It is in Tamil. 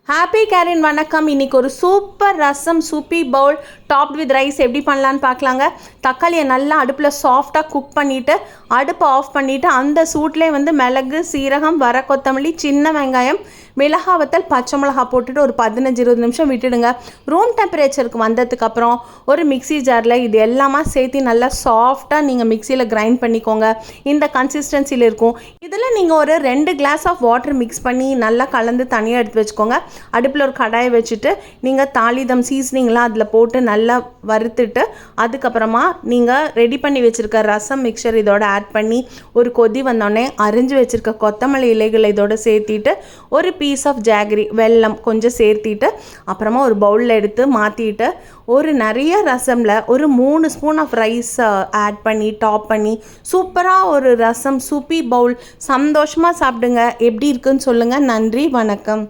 ஹாப்பி கேரின் வணக்கம். இன்றைக்கி ஒரு super rasam soupy bowl topped with rice எப்படி பண்ணலான்னு பார்க்கலாங்க. தக்காளியை நல்லா அடுப்பில் சாஃப்டாக குக் பண்ணிவிட்டு அடுப்பை ஆஃப் பண்ணிவிட்டு அந்த சூட்லேயே மிளகு, சீரகம், வர கொத்தமல்லி, சின்ன வெங்காயம், மிளகா வத்தல், பச்சை மிளகா போட்டுட்டு ஒரு 15-20 நிமிஷம் விட்டுடுங்க. ரூம் டெம்பரேச்சருக்கு வந்ததுக்கப்புறம் ஒரு மிக்சி ஜாரில் இது எல்லாமே சேர்த்து நல்லா சாஃப்டாக நீங்கள் மிக்சியில் கிரைண்ட் பண்ணிக்கோங்க. இந்த கன்சிஸ்டன்சியில் இருக்கும். இதில் நீங்கள் ஒரு 2 கிளாஸ் ஆஃப் வாட்டர் மிக்ஸ் பண்ணி நல்லா கலந்து தனியாக எடுத்து வச்சுக்கோங்க. அடுப்பில் ஒரு கடாயை வச்சுட்டு நீங்கள் தாளிதம் சீசனிங்லாம் அதில் போட்டு நல்லா வறுத்துட்டு அதுக்கப்புறமா நீங்கள் ரெடி பண்ணி வச்சுருக்க ரசம் மிக்சர் இதோட ஆட் பண்ணி ஒரு கொதி வந்தோடனே அரிஞ்சு வச்சுருக்க கொத்தமல்லி இலைகளை இதோட சேர்த்திட்டு ஒரு பீஸ் ஆஃப் ஜாகரி வெல்லம் கொஞ்சம் சேர்த்திட்டு அப்புறமா ஒரு பவுலில் எடுத்து மாற்றிட்டு ஒரு நிறைய ரசமில் ஒரு 3 ஸ்பூன் ஆஃப் ரைஸ் ஆட் பண்ணி டாப் பண்ணி சூப்பராக ஒரு ரசம் சூப்பி பவுல் சந்தோஷமாக சாப்பிடுங்க. எப்படி இருக்குன்னு சொல்லுங்கள். நன்றி, வணக்கம்.